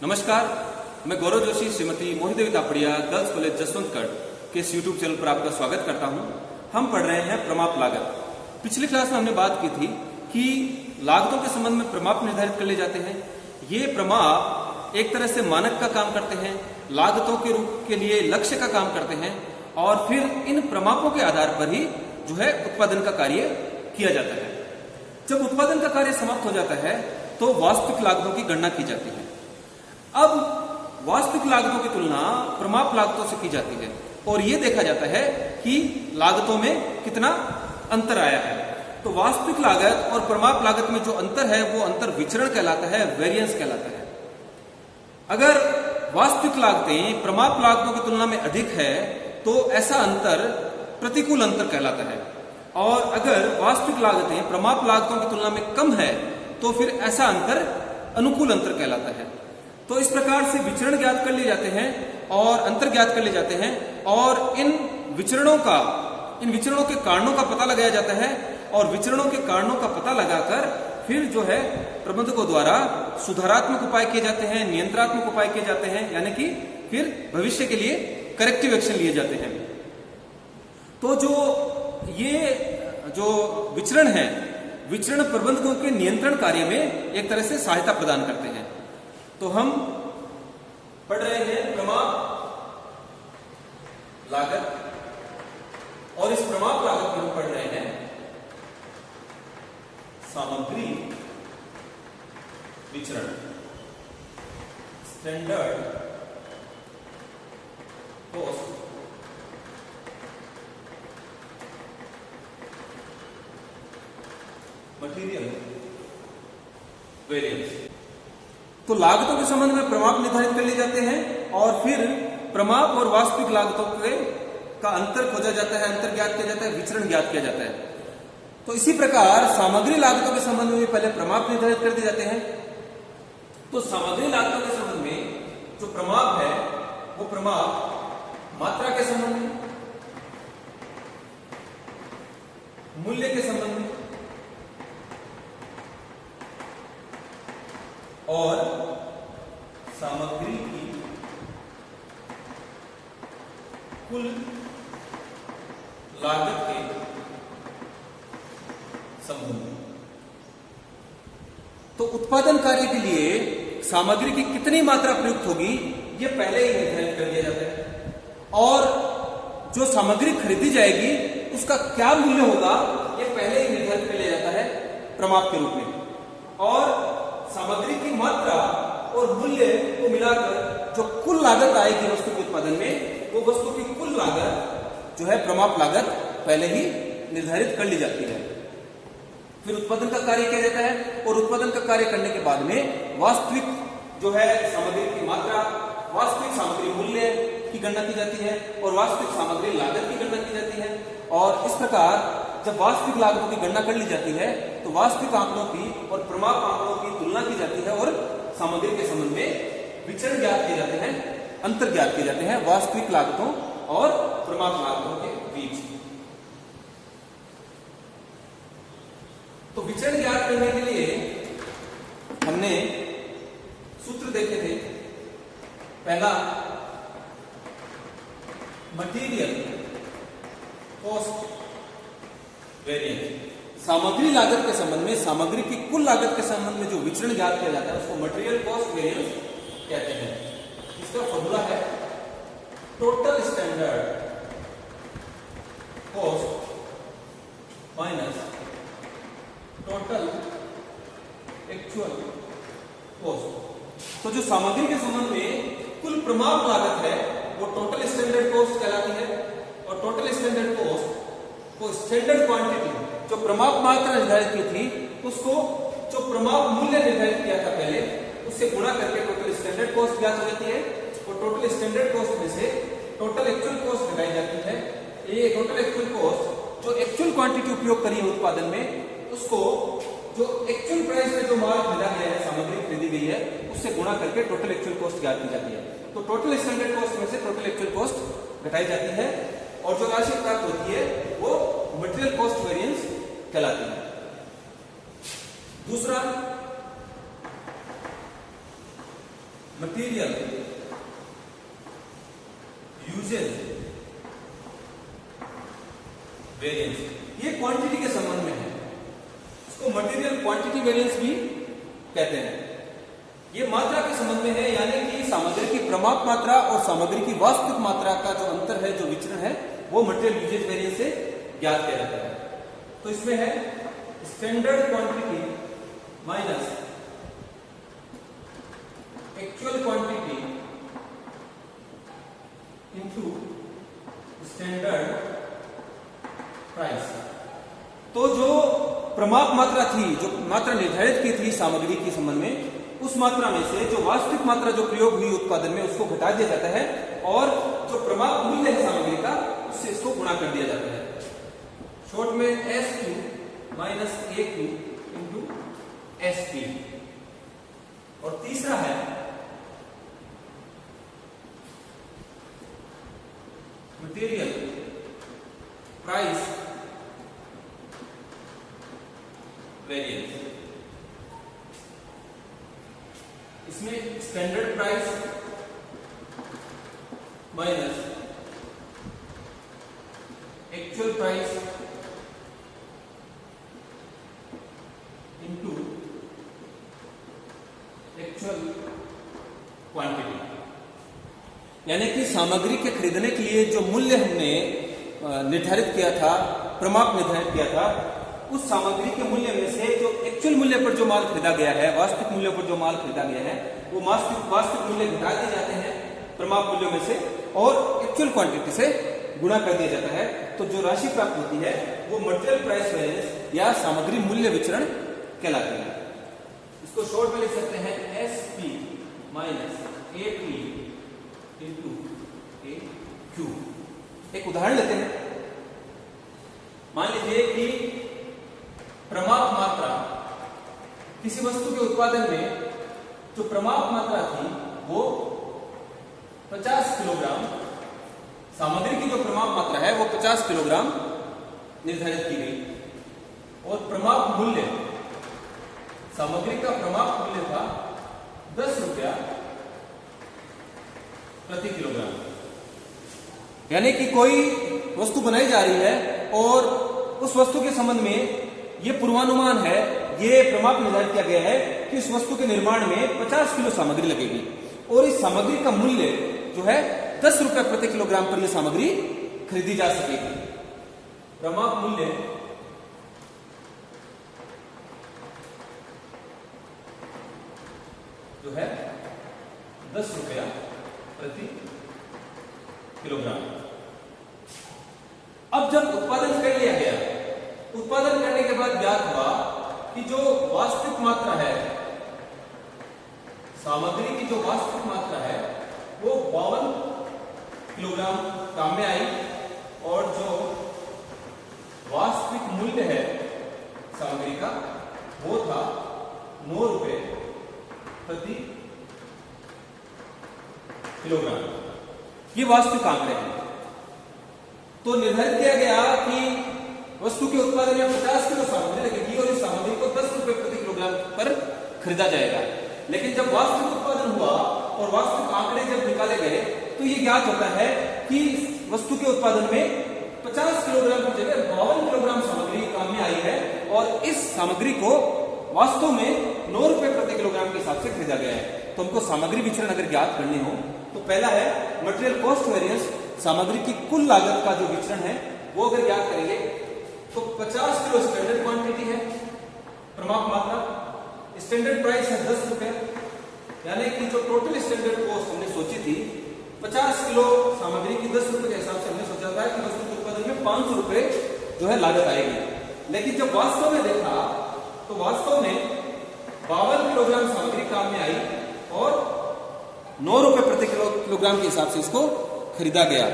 नमस्कार, मैं गौरव Joshi Shrimati मोहिदेवी Tapadia girls college Jaswantgarh के इस यूट्यूब चैनल पर आपका स्वागत करता हूं। हम पढ़ रहे हैं प्रमाप लागत। पिछली क्लास में हमने बात की थी कि लागतों के संबंध में प्रमाप निर्धारित कर लिए जाते हैं। ये प्रमाप एक तरह से मानक का काम करते हैं, लागतों के रूप के लिए लक्ष्य का काम करते हैं और फिर इन प्रमापों के आधार पर ही जो है उत्पादन का कार्य किया जाता है। जब उत्पादन का कार्य समाप्त हो जाता है तो वास्तविक लागतों की गणना की जाती है। अब वास्तविक लागतों की तुलना प्रमाप लागतों से की जाती है और यह देखा जाता है कि लागतों में कितना अंतर आया है। तो वास्तविक लागत और प्रमाप लागत में जो अंतर है वो अंतर विचरण कहलाता है, वेरिएंस कहलाता है। अगर वास्तविक लागतें प्रमाप लागतों की तुलना में अधिक है तो ऐसा अंतर प्रतिकूल अंतर कहलाता है और अगर वास्तविक लागतें प्रमाप लागतों की तुलना में कम है तो फिर ऐसा अंतर अनुकूल अंतर कहलाता है। तो इस प्रकार से विचरण ज्ञात कर लिए जाते हैं और अंतर ज्ञात कर लिए जाते हैं और इन विचरणों के कारणों का पता लगाया जाता है और विचरणों के कारणों का पता लगाकर फिर जो है प्रबंधकों द्वारा सुधारात्मक उपाय किए जाते हैं, नियंत्रणात्मक उपाय किए जाते हैं, यानी कि फिर भविष्य के लिए करेक्टिव एक्शन लिए जाते हैं। तो जो विचरण है, विचरण प्रबंधकों के नियंत्रण कार्य में एक तरह से सहायता प्रदान करते हैं। तो हम पढ़ रहे हैं प्रमाप लागत और इस प्रमाप लागत में हम पढ़ रहे हैं सामग्री विचरण, स्टैंडर्ड कॉस्ट मटेरियल वेरिएंस। तो लागतों के संबंध में प्रमाप निर्धारित कर लिए जाते हैं और फिर प्रमाप और वास्तविक लागतों का अंतर खोजा जाता है, अंतर ज्ञात किया जाता है, विचरण ज्ञात किया जाता है। तो इसी प्रकार सामग्री लागतों के संबंध में पहले प्रमाप निर्धारित कर दिए जाते हैं। तो सामग्री लागतों के संबंध में जो प्रमाप है वो प्रमाप मात्रा के संबंध में, मूल्य के संबंध में और सामग्री की कुल लागत के संबंध में। तो उत्पादन कार्य के लिए सामग्री की कितनी मात्रा प्रयुक्त होगी यह पहले ही निर्धारित कर दिया जाता है और जो सामग्री खरीदी जाएगी उसका क्या मूल्य होगा यह पहले ही निर्धारित कर लिया जाता है प्रमाप के रूप में। और सामग्री की मात्रा और मूल्य को मिलाकर जो कुल लागत आएगी वस्तु के उत्पादन में, वो वस्तु की कुल लागत जो है प्रमाप लागत पहले ही निर्धारित कर ली जाती है। फिर उत्पादन का कार्य किया जाता है और उत्पादन का कार्य करने के बाद में वास्तविक जो है सामग्री की मात्रा, वास्तविक सामग्री मूल्य की गणना की जाती है और वास्तविक सामग्री लागत की गणना की जाती है। और इस प्रकार जब वास्तविक लागतों की गणना कर ली जाती है तो वास्तविक आंकड़ों की और प्रमाप आंकड़ों की तुलना की जाती है और सामग्री के संबंध में विचरण ज्ञात किए जाते हैं, अंतर ज्ञात किए जाते हैं वास्तविक लागतों और प्रमाप लागतों के बीच। तो विचरण ज्ञात करने के लिए हमने सूत्र देखे थे। पहला मटेरियल कॉस्ट वेरिएंस, सामग्री लागत के संबंध में, सामग्री की कुल लागत के संबंध में जो विचरण ज्ञात किया जाता है उसको मटेरियल कॉस्ट वेरिएंस कहते हैं। इसका फॉर्मूला है total standard cost minus total actual cost. तो जो सामग्री के संबंध में कुल प्रमाप लागत है वो टोटल स्टैंडर्ड कॉस्ट कहलाती है और टोटल स्टैंडर्ड कॉस्ट को स्टैंडर्ड क्वांटिटी जो प्रमाप मात्रा निर्धारित की थी उसको जो प्रमाप मूल्य निर्धारित किया था पहले उससे गुणा करके टोटल स्टैंडर्ड कॉस्ट ज्ञात हो जाती है और टोटल स्टैंडर्ड कॉस्ट में से टोटल एक्चुअल कॉस्ट घटाई जाती है। ये टोटल एक्चुअल कॉस्ट जो एक्चुअल क्वांटिटी उपयोग करी है उत्पादन में उसको जो एक्चुअल प्राइस में जो माल खरीदा गया है, सामग्री खरीदी गई है, उससे गुणा करके टोटल एक्चुअल कॉस्ट ज्ञात की जाती है। तो टोटल स्टैंडर्ड कॉस्ट में से टोटल एक्चुअल कॉस्ट घटाई जाती है और जो राशि प्राप्त होती है वो मटेरियल कॉस्ट वेरिएंस कहलाती है। दूसरा मटेरियल यूजेज वेरिएंस, ये क्वांटिटी के संबंध में है, इसको मटेरियल क्वांटिटी वेरिएंस भी कहते हैं। ये मात्रा के संबंध में है, यानी कि सामग्री की प्रमाप मात्रा और सामग्री की वास्तविक मात्रा का जो अंतर है, जो विचरण है, वो मटेरियल यूजेज वेरिएंस से ज्ञात किया जाता है। तो इसमें है standard quantity minus actual quantity into standard price. तो जो प्रमाप मात्रा थी, जो मात्रा निर्धारित की थी सामग्री के संबंध में, उस मात्रा में से जो वास्तविक मात्रा जो प्रयोग हुई उत्पादन में, उसको घटा दिया जाता है और जो प्रमाप मूल्य है सामग्री का, उससे इसको गुणा कर दिया जाता है। शॉर्ट में SQ minus AQ into SP। और तीसरा है मटेरियल प्राइस वेरिएंस। इसमें standard price minus actual price into actual quantity, यानी कि सामग्री के खरीदने के लिए जो मूल्य हमने निर्धारित किया था, प्रमाप निर्धारित किया था, उस सामग्री के मूल्य में से जो एक्चुअल मूल्य पर जो माल खरीदा गया है, वास्तविक मूल्य पर जो माल खरीदा गया है, वो वास्तविक मूल्य घटा दिए जाते हैं प्रमाप मूल्यों में से और एक्चुअल क्वांटिटी से गुणा कर दिया जाता है। तो जो राशि प्राप्त होती है वो मटेरियल प्राइस वेरिएंस या सामग्री मूल्य विचरण कहलाती है। इसको शॉर्ट में लिख सकते हैं SP minus AP into AQ। एक उदाहरण लेते हैं। मान लीजिए कि प्रमाप मात्रा, किसी वस्तु के उत्पादन में जो प्रमाप मात्रा थी वो 50 किलोग्राम, सामग्री की जो प्रमाप मात्रा है वो 50 किलोग्राम निर्धारित की गई और प्रमाप मूल्य, सामग्री का प्रमाप मूल्य था 10 रुपया प्रति किलोग्राम। यानी कि कोई वस्तु बनाई जा रही है और उस वस्तु के संबंध में ये पूर्वानुमान है, ये प्रमाप निर्धारित किया गया है कि इस वस्तु के निर्माण में 50 किलो सामग्री लगेगी और इस सामग्री का मूल्य जो है 10 रुपए प्रति किलोग्राम पर यह सामग्री खरीदी जा सकेगी। प्रमाप मूल्य जो है 10 रुपया प्रति किलोग्राम। अब जब उत्पादन कर लिया गया, उत्पादन करने के बाद ज्ञात हुआ कि जो वास्तविक मात्रा है, सामग्री की जो वास्तविक मात्रा है वो 52 किलोग्राम काम में आई और जो वास्तविक मूल्य है सामग्री का वो था 9 रुपए प्रति किलोग्राम। ये वास्तविक आंकड़े हैं। तो निर्धारित किया गया कि वस्तु के उत्पादन में 50 किलो सामग्री लगेगी और इस सामग्री को 10 रुपए प्रति किलोग्राम पर खरीदा जाएगा। लेकिन जब वास्तविक उत्पादन हुआ और वास्तविक आंकड़े जब निकाले गए तो ये ज्ञात होता है कि वस्तु के उत्पादन में 50 किलोग्राम की जगह 52 किलोग्राम सामग्री काम में आई है और इस सामग्री को वास्तव में 9 रुपए प्रति किलोग्राम के हिसाब से खरीदा गया है। तो हमको सामग्री विचरण अगर ज्ञात करने हो तो पहला है मटेरियल कॉस्ट वेरिएंस, सामग्री की कुल लागत का जो विचरण है वो अगर ज्ञात करेंगे तो 50 किलो स्टैंडर्ड क्वांटिटी है, प्रमाप मात्रा, स्टैंडर्ड प्राइस है 10 रुपए, यानी कि जो टोटल स्टैंडर्ड कॉस्ट हमने सोची थी 50 किलो सामग्री की 10 रुपए के हिसाब से हमने सोचा था कि वस्तु के उत्पादन में 500 रुपए जो है लागत आएगी। लेकिन जब वास्तव में देखा तो वास्तव में 52 किलोग्राम सामग्री काम में आई और 9 रुपए प्रति किलोग्राम के हिसाब से इसको खरीदा गया।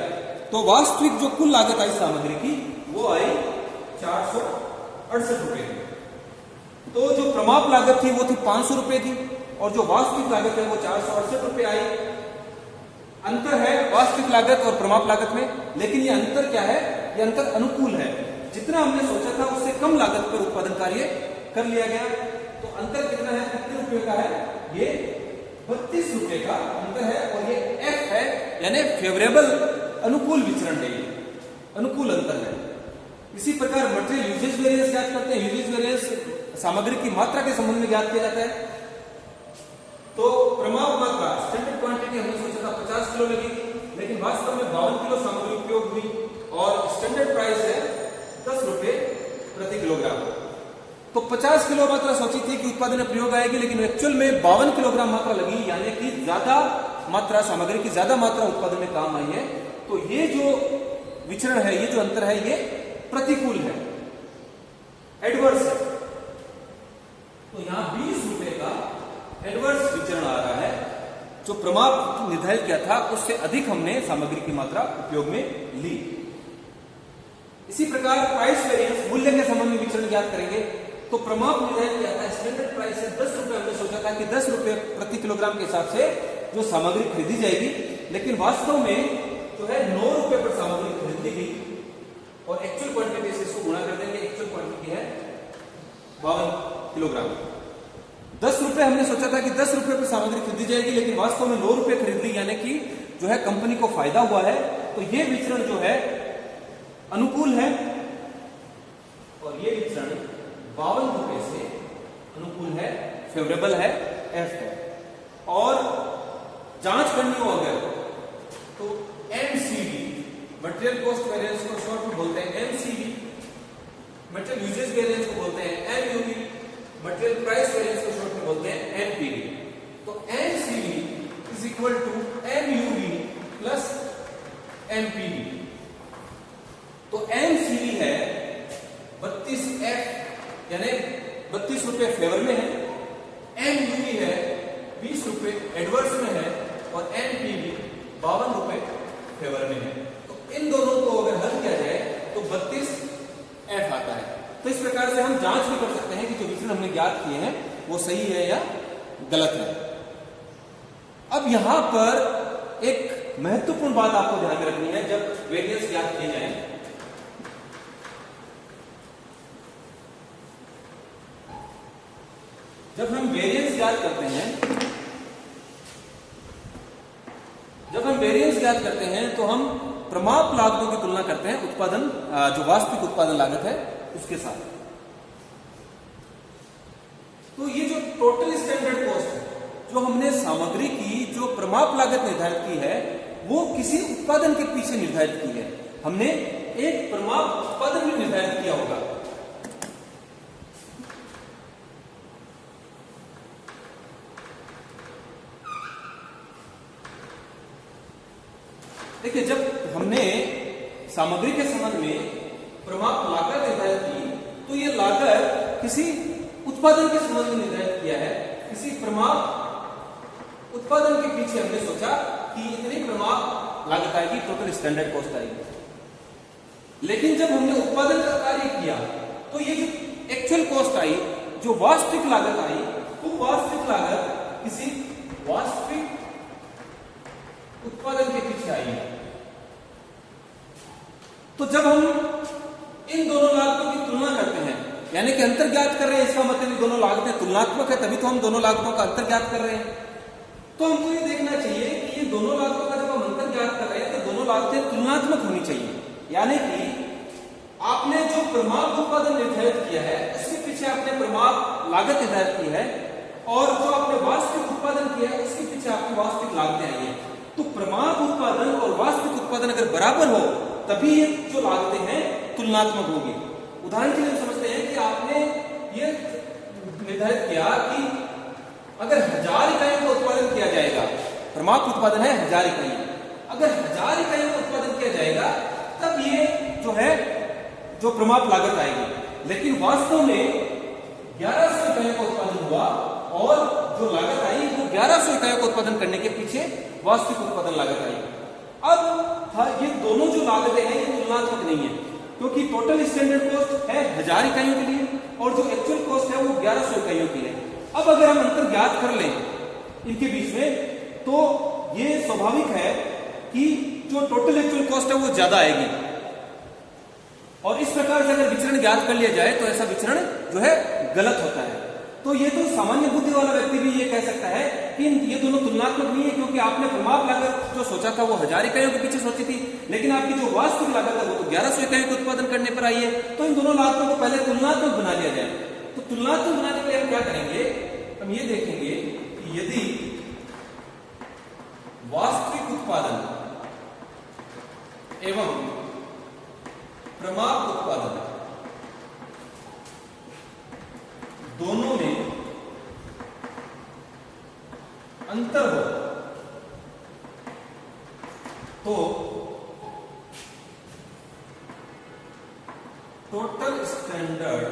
तो वास्तविक जो कुल लागत आई सामग्री की वो आई 468 रुपए की। तो जो प्रमाप लागत थी वो थी 500 रुपए की और जो वास्तविक लागत है वो 468 रुपए आई। अंतर है वास्तविक लागत और प्रमाप लागत में, लेकिन ये अंतर क्या है? ये अंतर अनुकूल है। जितना हमने सोचा था उससे कम लागत पर उत्पादन कार्य कर लिया गया। तो अंतर कितना है? कितने रुपए का है? ये 32 रुपए का अंतर है और ये एफ है, यानी फेवरेबल, अनुकूल विचरण है, ये अनुकूल अंतर है। इसी प्रकार मटेरियल यूजेज वेरिएंस ज्ञात करते हैं। यूजेज वेरिएंस सामग्री की मात्रा के संबंध में ज्ञात किया जाता है। तो प्रमाप मात्रा स्टैंडर्ड क्वांटिटी हमने सोचा था 50 किलो लगेगी, लेकिन वास्तव में 52 किलो सामग्री उपयोग हुई और स्टैंडर्ड प्राइस है 10 रुपए प्रति किलोग्राम। तो 50 किलो मात्रा सोची थी कि उत्पादन में प्रयोग आएगी, लेकिन एक्चुअल में 52 किलोग्राम मात्रा लगी, यानी कि ज्यादा मात्रा, सामग्री की ज्यादा मात्रा उत्पादन में काम आई है। तो ये जो विचरण है, ये जो अंतर है, ये प्रतिकूल है, एडवर्स है। तो यहां 20 रुपए का एडवर्स विचरण आ रहा है। जो प्रमाप निर्धारित किया था उससे अधिक हमने सामग्री की मात्रा उपयोग में ली। इसी प्रकार प्राइस वेरिएंस, मूल्य के संबंध में विचरण ज्ञात करेंगे। तो प्रमाप निर्धारित किया था, स्टैंडर्ड प्राइस है 10 रुपए, हमने सोचा था कि 10 रुपए प्रति किलोग्राम के हिसाब से जो सामग्री खरीदी जाएगी, लेकिन वास्तव में जो है 9 रुपए पर सामग्री खरीदी गई और एक्चुअल क्वांटिटी से इसको गुणा कर देंगे। एक्चुअल क्वांटिटी है 52 किलोग्राम। 10 रुपए हमने सोचा था कि 10 रुपए पर सामग्री खरीदी जाएगी, लेकिन वास्तव में 9 रुपए खरीद ली, यानी कि जो है कंपनी को फायदा हुआ है। तो ये विचरण जो है अनुकूल है और ये विचरण 52 रुपए से अनुकूल है, फेवरेबल है, एफ है। और जांच करनी हो अगर तो एमसीवी, मटेरियल कॉस्ट वेरिएंस को शॉर्ट में बोलते हैं एमसीवी, मटेरियल यूजेज वेरिएंस को बोलते हैं एमयूवी, मटेरियल प्राइस वेरिएंस को शॉर्ट में बोलते हैं एमपीवी। तो MCV is equal to MUV plus MPV. तो एमसीवी है 32F, यानी 32 रुपए फेवर में है, एमयूवी है 20 रुपए एडवर्स में है और एमपीवी 52 रुपए फेवर में है। तो इन दोनों को अगर हल किया जाए तो 32F आता है। तो इस प्रकार से हम जांच भी कर सकते हैं कि जो विचरण हमने ज्ञात किए हैं वो सही है या गलत है। अब यहां पर एक महत्वपूर्ण बात आपको ध्यान में रखनी है जब वेरिएंस ज्ञात किए जाए। जब हम वेरिएंस ज्ञात करते हैं, करते हैं तो हम प्रमाप लागतों की तुलना करते हैं उत्पादन, जो वास्तविक उत्पादन लागत है उसके साथ। तो ये जो टोटल स्टैंडर्ड कॉस्ट है, जो हमने सामग्री की जो प्रमाप लागत निर्धारित की है, वो किसी उत्पादन के पीछे निर्धारित की है। हमने एक प्रमाप उत्पादन में निर्धारित किया होगा। देखिए, जब हमने सामग्री के संबंध में प्रमाप लागत निर्धारित की तो ये लागत किसी उत्पादन के संबंध में निर्धारित किया है। किसी प्रमाप उत्पादन के पीछे हमने सोचा कि इतनी प्रमाप लागत आएगी, टोटल स्टैंडर्ड कॉस्ट आएगी। लेकिन जब हमने उत्पादन का कार्य किया तो ये जो एक्चुअल कॉस्ट आई, जो वास्तविक लागत आई, वो वास्तविक लागत किसी वास्तविक उत्पादन के पीछे आई है। तो जब हम इन दोनों लागतों की तुलना करते हैं, यानी कि अंतर ज्ञात कर रहे हैं, इसका मतलब दोनों लागतें तुलनात्मक है, तभी तो हम दोनों लागतों का अंतर ज्ञात कर रहे हैं। तो हमको ये देखना चाहिए कि ये दोनों लागतों का जब हम अंतर ज्ञात कर रहे हैं तो दोनों लागतें तुलनात्मक होनी चाहिए। यानी कि आपने जो प्रमाप उत्पादन निर्धारित किया है उसके पीछे आपने प्रमाप लागत निर्धारित की है, और जो आपने वास्तविक उत्पादन किया है उसके पीछे आपकी वास्तविक लागतें आई है। तो प्रमाप उत्पादन और वास्तविक उत्पादन अगर बराबर हो तभी ये जो लागतें हैं तुलनात्मक होगी। उदाहरण के लिए समझते हैं कि आपने ये निर्धारित किया कि अगर 1000 इकाइयों का उत्पादन किया जाएगा, प्रमाप उत्पादन है 1000 इकाइयां, अगर 1000 इकाइयों का उत्पादन किया जाएगा तब ये जो है जो प्रमाप लागत आएगी। लेकिन वास्तव में 1100 इकाइयों का उत्पादन हुआ और जो लागत आई वो 1100 इकाइयों का उत्पादन करने के पीछे वास्तविक उत्पादन लागत आई। अब ये दोनों जो लागतें हैं ये तुलनात्मक नहीं है, क्योंकि टोटल स्टैंडर्ड कॉस्ट है 1000 इकाइयों के लिए और जो एक्चुअल कॉस्ट है वो 1100 इकाइयों की है। अब अगर हम अंतर ज्ञात कर लें इनके बीच में, तो ये स्वाभाविक है कि जो टोटल एक्चुअल कॉस्ट है वो ज्यादा आएगी, और इस प्रकार से अगर विचरण ज्ञात कर लिया जाए तो ऐसा विचरण जो है गलत होता है। तो ये तो सामान्य बुद्धि वाला व्यक्ति भी ये कह सकता है कि ये दोनों तुलनात्मक नहीं है, क्योंकि आपने परिमाप लागत जो सोचा था वो 1000 इकाइयों के पीछे सोची थी, लेकिन आपकी जो वास्तविक लागत है वो तो 1100 इकाइयों के उत्पादन करने पर आई है। तो इन दोनों लागतों को पहले तुलनात्मक बना लिया जाए। तो तुलनात्मक बनाने के लिए हम क्या करेंगे, हम ये देखेंगे कि यदि वास्तविक उत्पादन एवं प्रमाप उत्पादन दोनों में अंतर हो तो टोटल स्टैंडर्ड,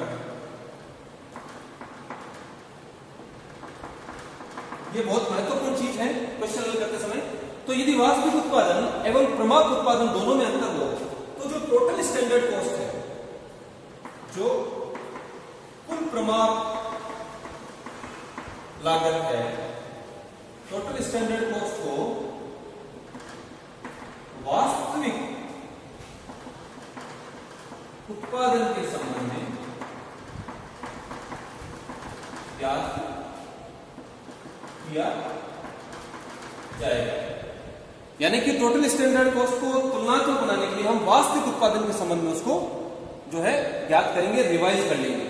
ये बहुत महत्वपूर्ण चीज है क्वेश्चन हल करते समय। तो यदि वास्तविक उत्पादन एवं प्रमाप उत्पादन दोनों में अंतर हो तो जो टोटल स्टैंडर्ड कॉस्ट है, जो कुल प्रमाप लागत है, टोटल स्टैंडर्ड कॉस्ट को वास्तविक उत्पादन के संबंध में ज्ञात किया जाएगा। यानी कि टोटल स्टैंडर्ड कॉस्ट को तुलनात्मक बनाने के लिए हम वास्तविक उत्पादन के संबंध में उसको जो है ज्ञात करेंगे, रिवाइज कर लेंगे।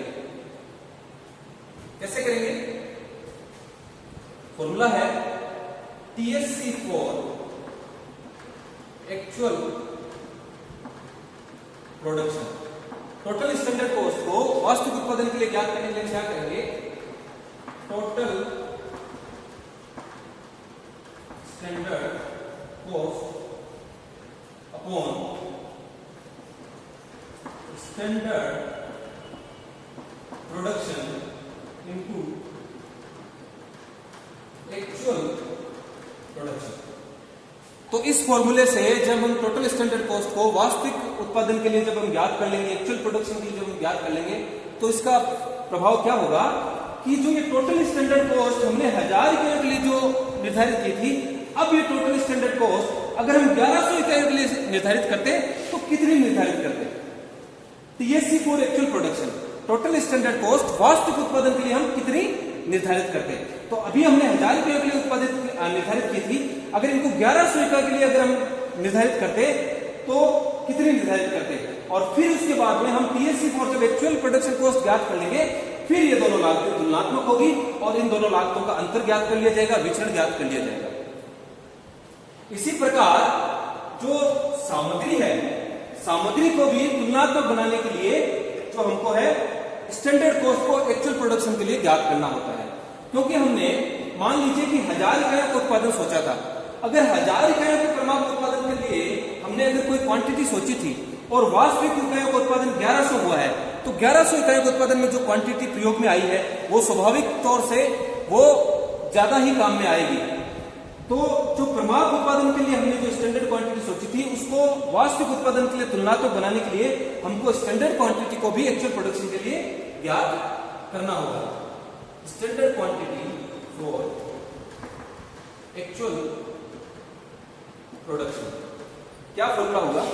कैसे करेंगे? फॉर्मूला है TSC for actual production. Total standard cost को वास्तविक उत्पादन के लिए ज्ञात करने के लिए क्या करेंगे? Total standard cost upon standard production into actual production. तो इस फॉर्मूले से जब हम टोटल स्टैंडर्ड कॉस्ट को वास्तविक उत्पादन के लिए जब हम ज्ञात कर लेंगे, एक्चुअल प्रोडक्शन के लिए जब हम ज्ञात कर लेंगे, तो इसका प्रभाव क्या होगा कि जो ये टोटल स्टैंडर्ड कॉस्ट हमने 1000 इकाइयों के लिए जो निर्धारित की थी, अब ये टोटल स्टैंडर्ड कॉस्ट अगर हम 1100 इकाइयों के लिए निर्धारित करते तो कितनी निर्धारित करते? TSC for actual production, total standard cost वास्तविक उत्पादन के लिए हम कितनी निर्धारित करते? तो अभी हमने 1000 इकाइयों के लिए उत्पादित निर्धारित की थी, अगर इनको 1100 इकाई के लिए अगर हम निर्धारित करते तो कितनी निर्धारित करते? और फिर उसके बाद में हम TSC फॉर जब एक्चुअल प्रोडक्शन कॉस्ट ज्ञात कर लेंगे, फिर ये दोनों लागतें तुलनात्मक होगी और इन दोनों लागतों का अंतर ज्ञात कर लिया जाएगा, विचरण ज्ञात कर लिया जाएगा। इसी प्रकार जो सामग्री है, सामग्री को भी तुलनात्मक बनाने के लिए जो हमको है स्टैंडर्ड कॉस्ट को एक्चुअल प्रोडक्शन के लिए ज्ञात करना होता है। क्योंकि हमने मान लीजिए कि 1000 इकाइयों का उत्पादन सोचा था, अगर 1000 इकाइयों के प्रमाप उत्पादन के लिए हमने अगर कोई क्वांटिटी सोची थी और वास्तविक इकाइयों का उत्पादन 1100 हुआ है, तो 1100 इकाइयों के उत्पादन में जो क्वांटिटी प्रयोग में आई है वो स्वाभाविक तौर से वो ज्यादा ही काम में आएगी। तो जो प्रमाप उत्पादन के लिए हमने जो स्टैंडर्ड क्वांटिटी सोची थी उसको वास्तविक उत्पादन के लिए तुलनात्मक बनाने के लिए हमको स्टैंडर्ड क्वांटिटी को भी एक्चुअल प्रोडक्शन के लिए ज्ञात करना होगा। Standard quantity for actual production क्या फॉर्मूला होगा?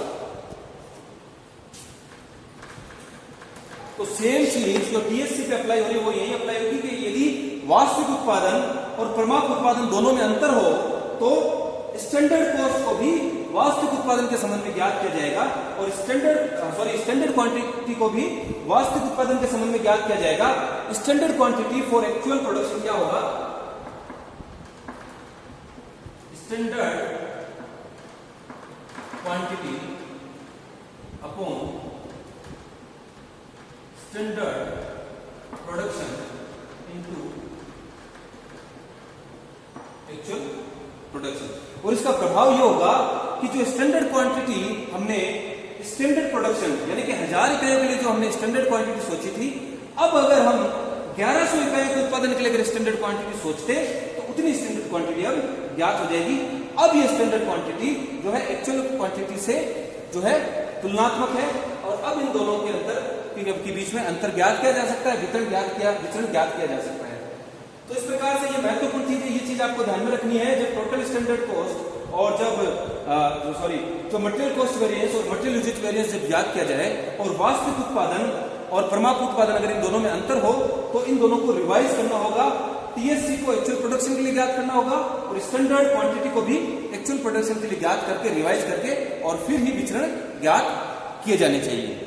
तो सेम चीज जो TSC पे अप्लाई हो रही है वो यही अप्लाई होगी कि यदि वास्तविक उत्पादन और प्रमाप उत्पादन दोनों में अंतर हो तो स्टैंडर्ड कॉस्ट को भी वास्तविक उत्पादन के संबंध में ज्ञात किया जाएगा और स्टैंडर्ड क्वांटिटी को भी वास्तविक उत्पादन के संबंध में ज्ञात किया जाएगा। Standard quantity for actual production क्या होगा? Standard quantity upon standard production into actual production. और इसका प्रभाव यह होगा कि जो स्टैंडर्ड क्वांटिटी हमने स्टैंडर्ड प्रोडक्शन यानी कि 1000 इकाइयों के लिए जो हमने स्टैंडर्ड क्वांटिटी सोची थी, अब अगर हम 1100 इकाइयों के उत्पादन के लिए अगर स्टैंडर्ड क्वांटिटी सोचते तो उतनी स्टैंडर्ड क्वांटिटी अब ज्ञात हो जाएगी। अब ये स्टैंडर्ड क्वांटिटी जो है एक्चुअल क्वांटिटी से जो है तुलनात्मक है और अब इन दोनों के अंतर के बीच में अंतर ज्ञात किया जा सकता है, विचरण ज्ञात किया जा सकता है। तो इस प्रकार से ये महत्वपूर्ण चीज है, ये चीज आपको ध्यान में रखनी है जब टोटल स्टैंडर्ड कॉस्ट और जब जो मटेरियल कॉस्ट वेरिएंस और मटेरियल यूजेज वेरिएंस जब ज्ञात किया जाए और वास्तविक उत्पादन और परमाप उत्पादन अगर इन दोनों में अंतर हो तो इन दोनों को रिवाइज करना होगा। टीएससी को एक्चुअल प्रोडक्शन के लिए ज्ञात करना होगा और स्टैंडर्ड क्वांटिटी को भी एक्चुअल प्रोडक्शन के लिए ज्ञात करके रिवाइज करके और फिर ही विचरण ज्ञात किए जाने चाहिए।